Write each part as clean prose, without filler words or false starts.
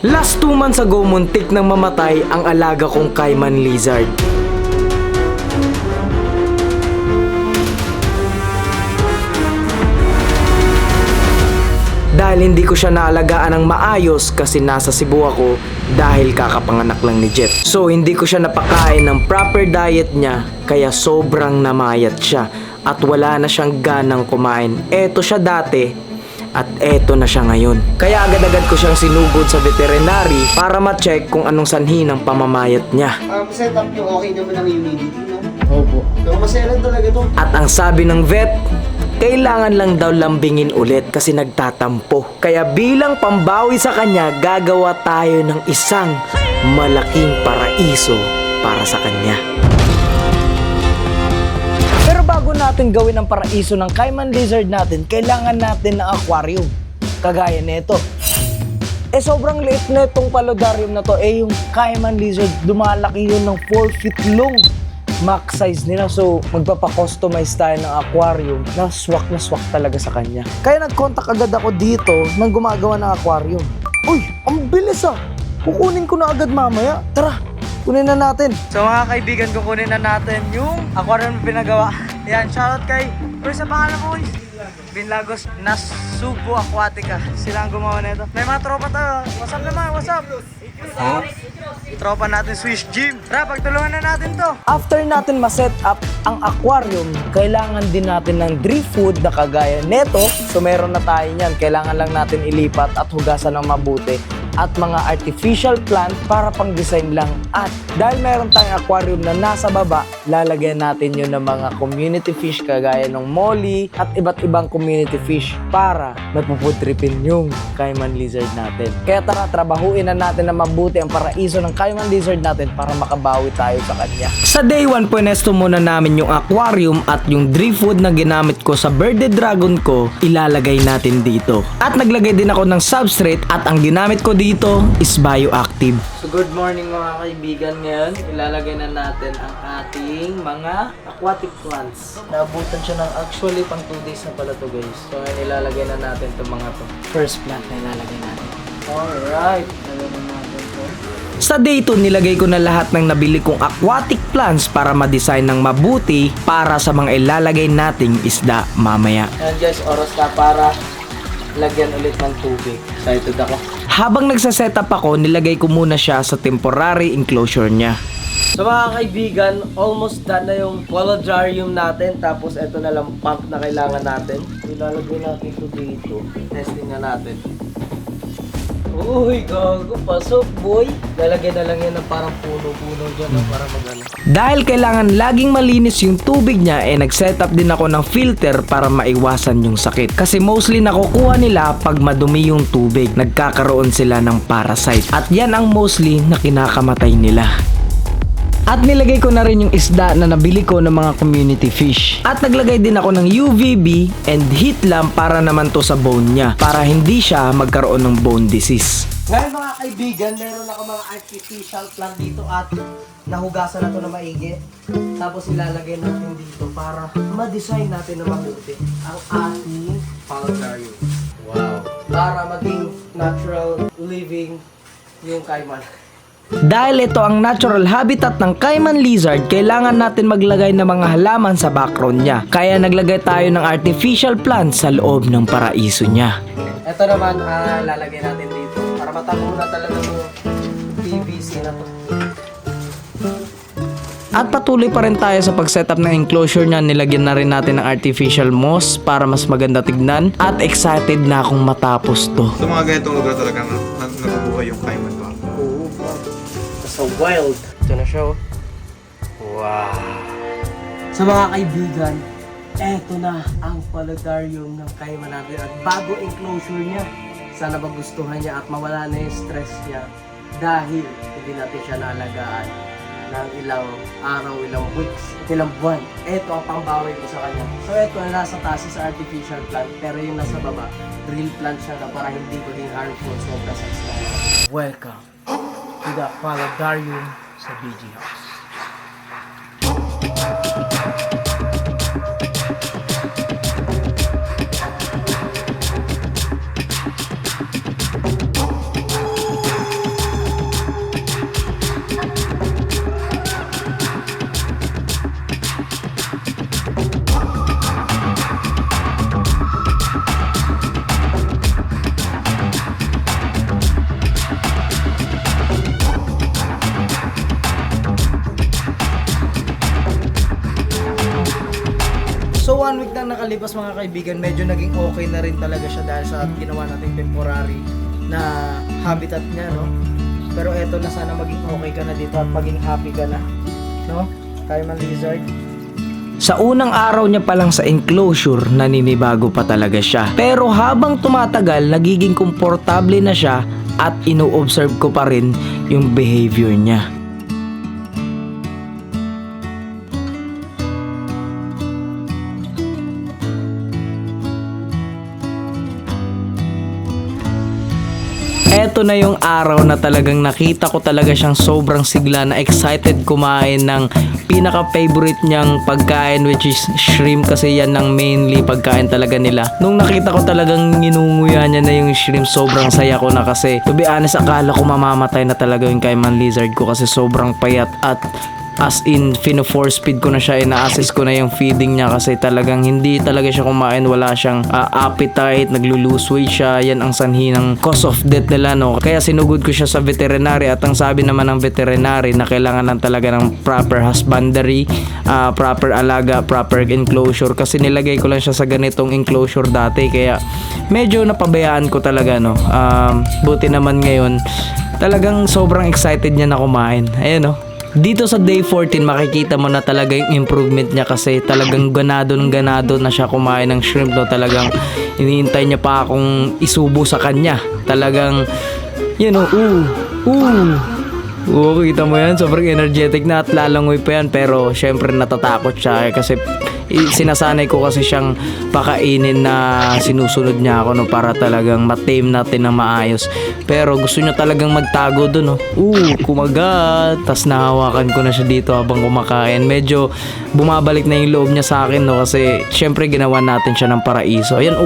Last 2 months ago, muntik nang mamatay ang alaga kong Cayman Lizard. Dahil hindi ko siya naalagaan ng maayos kasi nasa Cebu ako dahil kakapanganak lang ni Jet. So hindi ko siya napakain ng proper diet niya kaya sobrang namayat siya at wala na siyang ganang kumain. Eto siya dati at eto na siya ngayon. Kaya agad-agad ko siyang sinugod sa veterinary para ma-check kung anong sanhi ng pamamayat niya. Set up yung okay naman ang humidity, no? Opo. Pero maselan talaga to. At ang sabi ng vet, kailangan lang daw lambingin ulit kasi nagtatampo. Kaya bilang pambawi sa kanya, gagawa tayo ng isang malaking paraiso para sa kanya. Pero bago natin gawin ang paraiso ng Cayman Lizard natin, kailangan natin ng aquarium. Kagaya nito. Sobrang liit na itong paludarium na to. Yung Cayman Lizard, dumalaki yun ng 4 feet long. Max size nila, so magpapa-customize tayo ng aquarium na swak talaga sa kanya. Kaya nag-contact agad ako dito nang gumagawa ng aquarium. Uy, ang bilis ah! Kukunin ko na agad mamaya. Tara, kunin na natin. So mga kaibigan, kukunin na natin yung aquarium na pinagawa. Yan, shoutout kay, or sa pangalan mo, Binlagos na Subo Aquatica. Sila ang gumawa nito. May mga tropa tayo. What's up naman? What's up? Huh? Tropa natin Swiss Gym. Tara, pagtulungan na natin to. After natin ma-set up ang aquarium, kailangan din natin ng dry food na kagaya neto. So meron na tayo niyan. Kailangan lang natin ilipat at hugasan ng mabuti. At mga artificial plant para pang design lang. At dahil meron tayong aquarium na nasa baba, lalagyan natin yun ng mga community fish kagaya ng molly at iba't ibang community fish para mapupudripin yung Cayman Lizard natin. Kaya tara, trabahuin na natin na mabuti ang paraiso ng Cayman Lizard natin para makabawi tayo sa kanya. Sa day 1, punesto muna namin yung aquarium at yung dry food na ginamit ko sa birded dragon ko, ilalagay natin dito. At naglagay din ako ng substrate at ang ginamit ko dito is bioactive. So good morning mga kaibigan. Ngayon, ilalagay na natin ang ating mga aquatic plants. Naabutan siya ng actually pang 2 days na pala to guys. So ngayon ilalagay na natin itong mga to. First plant na ilalagay natin. Alright, ilalagay na natin to. Sa day 2, nilagay ko na lahat ng nabili kong aquatic plants para ma-design ng mabuti para sa mga ilalagay nating isda mamaya. Ayan guys, oras na para lagyan ulit ng tubig. Excited ako. Habang nagsasetup ako, nilagay ko muna siya sa temporary enclosure niya. So mga kaibigan, almost done na yung paludarium natin. Tapos ito na lang pump na kailangan natin. Ilalagay natin ito dito. Testing na natin. Uy, gago, pasok boy. Lalagyan na lang yan ng parang puno-puno dyan para magano. Dahil kailangan laging malinis yung tubig niya, nag-setup din ako ng filter para maiwasan yung sakit. Kasi mostly nakukuha nila pag madumi yung tubig. Nagkakaroon sila ng parasite. At yan ang mostly na kinakamatay nila. At nilagay ko na rin yung isda na nabili ko ng mga community fish. At naglagay din ako ng UVB and heat lamp para naman to sa bone niya. Para hindi siya magkaroon ng bone disease. Ngayon mga kaibigan, meron ako mga artificial plant dito at nahugasan na to na maigi. Tapos ilalagay natin dito para ma-design natin na mabuti ang ating paludarium. Wow! Para maging natural living yung Cayman. Dahil ito ang natural habitat ng Cayman Lizard, kailangan natin maglagay ng mga halaman sa background niya. Kaya naglagay tayo ng artificial plants sa loob ng paraiso niya. Ito naman, lalagay natin dito para matago na talaga yung PVC na to. At patuloy pa rin tayo sa pag-setup ng enclosure niya. Nilagyan na rin natin ng artificial moss para mas maganda tignan. At excited na akong matapos to. Sa mga ganitong lugar talaga nabubuhay yung Cayman ba? Oo, so wild. Ito na siya. Wow. Sa mga kaibigan, eto na ang paludarium ng Cayman natin. At bago enclosure niya, sana magustuhan niya at mawala na yung stress niya dahil hindi natin siya naalagaan ng ilang araw, ilang weeks, ilang buwan. Ito ang pangbawi ko sa kanya. So ito ang nasa taas sa artificial plant, pero yung nasa baba, real plant siya na para hindi ko din harmful sobra sa style. Welcome to the paludarium sa BG House. nakalipas mga kaibigan, medyo naging okay na rin talaga siya dahil sa ginawa nating temporary na habitat niya, no? Pero eto na, sana maging okay ka na dito at maging happy ka na, no? Cayman lizard. Sa unang araw niya pa lang sa enclosure, naninibago pa talaga siya. Pero habang tumatagal, nagiging komportable na siya at ino-observe ko pa rin yung behavior niya. Eto na yung araw na talagang nakita ko talaga siyang sobrang sigla na excited kumain ng pinaka-favorite niyang pagkain, which is shrimp, kasi yan ang mainly pagkain talaga nila. Nung nakita ko talagang ninunguya niya na yung shrimp, sobrang saya ko na kasi to be honest, akala ko mamamatay na talaga yung Cayman lizard ko kasi sobrang payat at as in fino-force feed ko na siya, ina-assist ko na yung feeding niya kasi talagang hindi talaga siya kumain, wala siyang appetite, naglo-lose weight siya. Yan ang sanhi ng cause of death nila, no? Kaya sinugod ko siya sa veterinary at ang sabi naman ng veterinary na kailangan lang talaga ng proper husbandry, proper alaga, proper enclosure, kasi nilagay ko lang siya sa ganitong enclosure dati kaya medyo napabayaan ko talaga, no? Buti naman ngayon talagang sobrang excited niya na kumain. Ayan, no? Dito sa day 14 makikita mo na talaga yung improvement niya kasi talagang ganado na siya kumain ng shrimp, no? Talagang iniintay niya pa akong isubo sa kanya. Talagang yun, kita mo yan, sobrang energetic na at lalangoy pa yan, pero syempre natatakot siya kasi sinasanay ko kasi siyang pakainin na sinusunod niya ako, no, para talagang matame natin na maayos. Pero gusto niya talagang magtago dun, no. Kumagat. Tas nahawakan ko na siya dito habang kumakain. Medyo bumabalik na yung loob niya sa akin, no, kasi syempre ginawa natin siya ng paraiso. Ayan,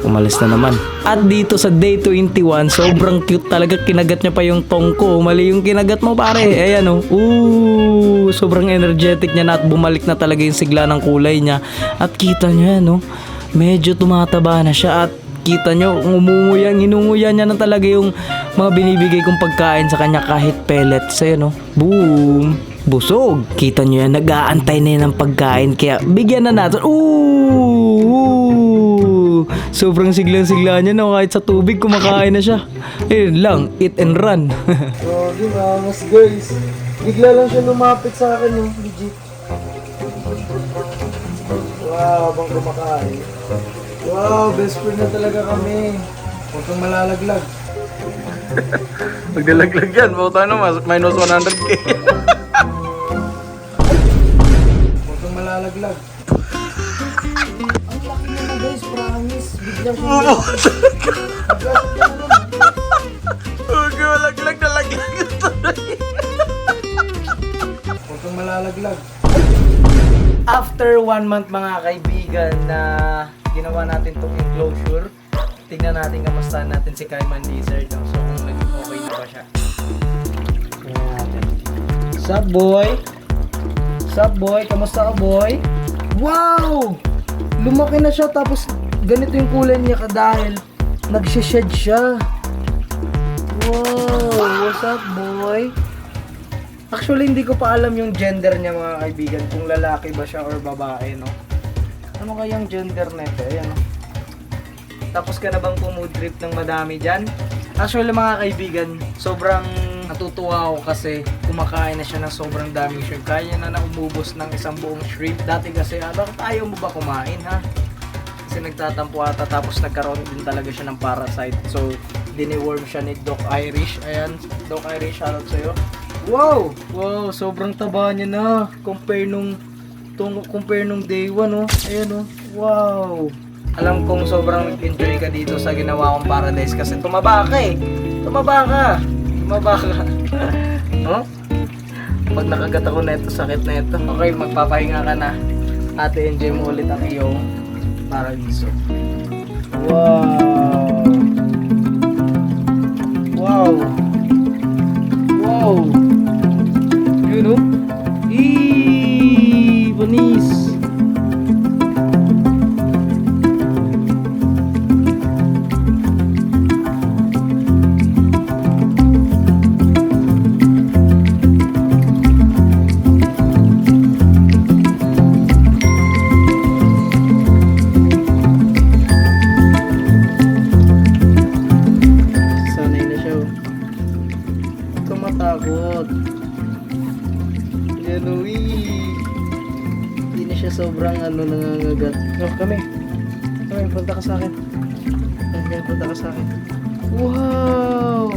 umalis na naman. At dito sa day 21, sobrang cute talaga. Kinagat niya pa yung tong ko. Mali yung kinagat mo, pare. Ayan, sobrang energetic niya na at bumalik na talaga yung sigla ng kulay niya. At kita niyo yan, no? Medyo tumataba na siya at kita nyo, hinunguya niya na talaga yung mga binibigay kong pagkain sa kanya kahit pellets. Ayan, no? Boom! Busog! Kita nyo yan, nag-aantay na yan ng pagkain kaya bigyan na natin. Sobrang siglang-sigla niya, no? Kahit sa tubig kumakain na siya. Ayun lang, eat and run. Grabe, angas guys. Bigla lang siya lumapit sa akin, yung legit. Wow, habang kumakain. Wow, best friend na talaga kami. Huwag kang malalaglag. Pag nalaglag yan, puta na, minus 100k. Huwag kang malalaglag. Ang laki na guys, promise. Bigla siya. Huwag ka malaglag na laglag. Huwag kang malalaglag. After 1 month mga kaibigan na ginawa natin tong enclosure, tingnan natin kamustahan natin si Cayman lizard, no? So kung naging okay na ba siya. Tingnan natin. Sup boy? Sup boy? Kamusta ka boy? Wow! Lumaki na siya tapos ganito yung kulay niya dahil nagsished siya. Wow! What's up boy? Actually, hindi ko pa alam yung gender niya mga kaibigan, kung lalaki ba siya or babae, no? Ano kayang gender nito? Ayan, no? Tapos ka na bang pumudrip ng madami dyan? Actually mga kaibigan, sobrang natutuwa ako kasi kumakain na siya ng sobrang daming shrimp. Kaya na umubos ng isang buong shrimp. Dati kasi, bakit ayaw mo ba kumain, ha? Kasi nagtatampo ata tapos nagkaroon din talaga siya ng parasite. So, diniworm siya ni Doc Irish. Ayan, Doc Irish, shoutout sa'yo. Wow! Wow, sobrang taba niya na compare nung day 1, no? Ayan, no? Wow! Alam kong sobrang enjoy ka dito sa ginawa kong paradise kasi tumaba ka eh. Tumaba ka. No? Pag nakagat ako na ito, sakit na ito. Okay, magpapahinga ka na. Ate, enjoy mo ulit ang iyong paradiso. Wow! Wow! Wow! Yun, no? Panis! nakakatakot. Yan, uwi. Hindi na siya sobrang nangangagat. No, kami, punta ka sa akin. Kami, punta ka sa akin. Wow!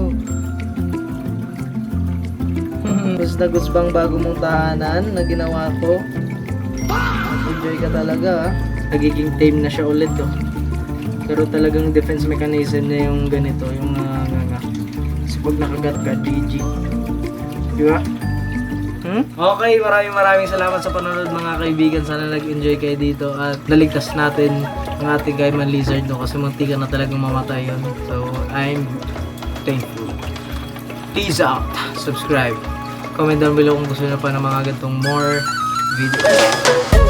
Gusto na gusto bang bago mong tahanan na ginawa ko? Enjoy ka talaga, ha? Nagiging tame na siya ulit, oh. Pero talagang defense mechanism niya yung ganito, yung nga. Kasi pag nakagat ka, GG. Di ba? Okay, maraming salamat sa panonood mga kaibigan. Sana nag-enjoy kayo dito at naligtas natin ang ating Cayman Lizard no, kasi muntikan na talagang mamatay yun. So, I'm thankful. Peace out. Subscribe. Comment down below kung gusto nyo pa ng mga ganitong more videos.